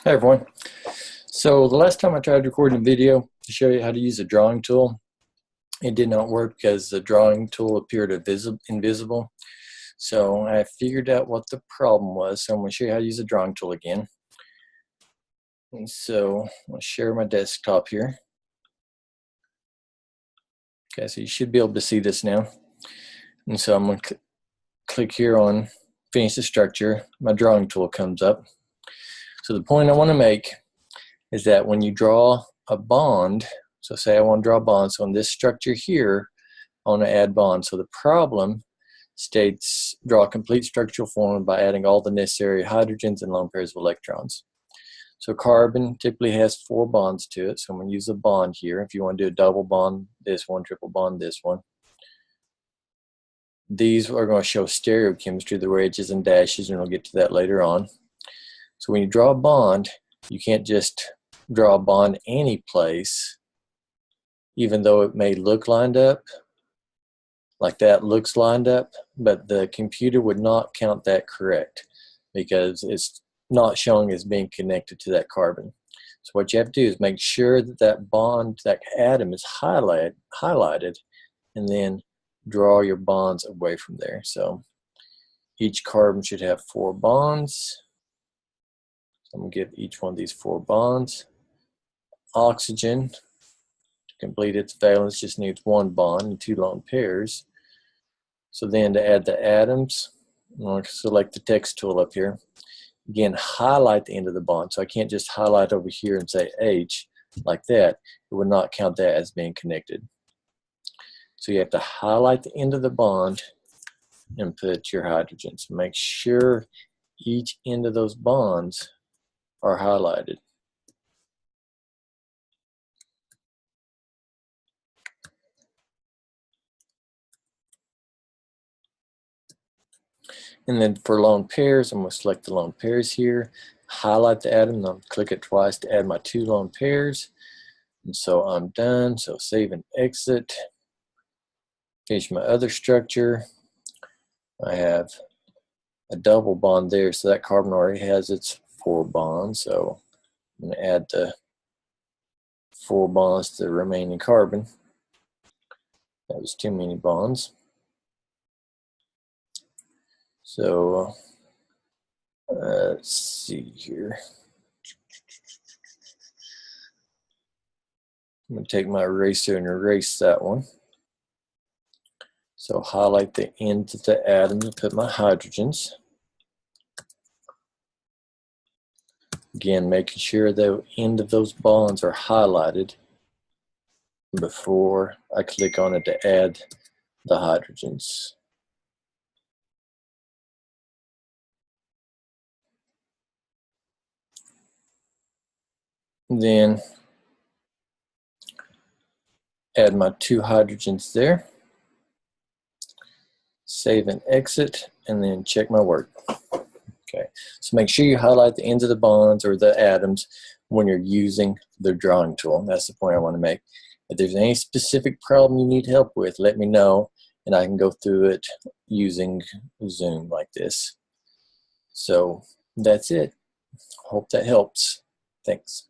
Hi everyone. So the last time I tried recording a video to show you how to use a drawing tool, it did not work because the drawing tool appeared invisible. So I figured out what the problem was. So I'm going to show you how to use a drawing tool again. And so I'm going to share my desktop here. Okay, so you should be able to see this now. And so I'm going to click here on finish the structure. My drawing tool comes up. So the point I want to make is that when you draw a bond, so say I want to draw a bond, so on this structure here, I want to add bonds. So the problem states draw a complete structural formula by adding all the necessary hydrogens and lone pairs of electrons. So carbon typically has 4 bonds to it, so I'm going to use a bond here. If you want to do a double bond, this one, triple bond, this one. These are going to show stereochemistry, the wedges and dashes, and we'll get to that later on. So when you draw a bond, you can't just draw a bond any place, even though it may look lined up, like that looks lined up, but the computer would not count that correct because it's not showing as being connected to that carbon. So what you have to do is make sure that that bond, that atom is highlighted, and then draw your bonds away from there. So each carbon should have 4 bonds. So I'm going to give each one of these 4 bonds. Oxygen, to complete its valence, just needs 1 bond and 2 lone pairs. So then to add the atoms, I'm going to select the text tool up here. Again, highlight the end of the bond. So I can't just highlight over here and say H like that. It would not count that as being connected. So you have to highlight the end of the bond and put your hydrogens. Make sure each end of those bonds are highlighted. And then for lone pairs, I'm going to select the lone pairs here, highlight the atom, and I'll click it twice to add my 2 lone pairs. And so I'm done. So save and exit. Finish my other structure. I have a double bond there, so that carbon already has its 4 bonds. So I'm going to add the 4 bonds to the remaining carbon. That was too many bonds. So let's see here. I'm going to take my eraser and erase that one. So highlight the end of the atom and put my hydrogens. Again, making sure the end of those bonds are highlighted before I click on it to add the hydrogens. Then add my 2 hydrogens there. Save and exit, and then check my work. Okay, so make sure you highlight the ends of the bonds or the atoms when you're using the drawing tool. That's the point I want to make. If there's any specific problem you need help with, let me know, and I can go through it using Zoom like this. So that's it. Hope that helps. Thanks.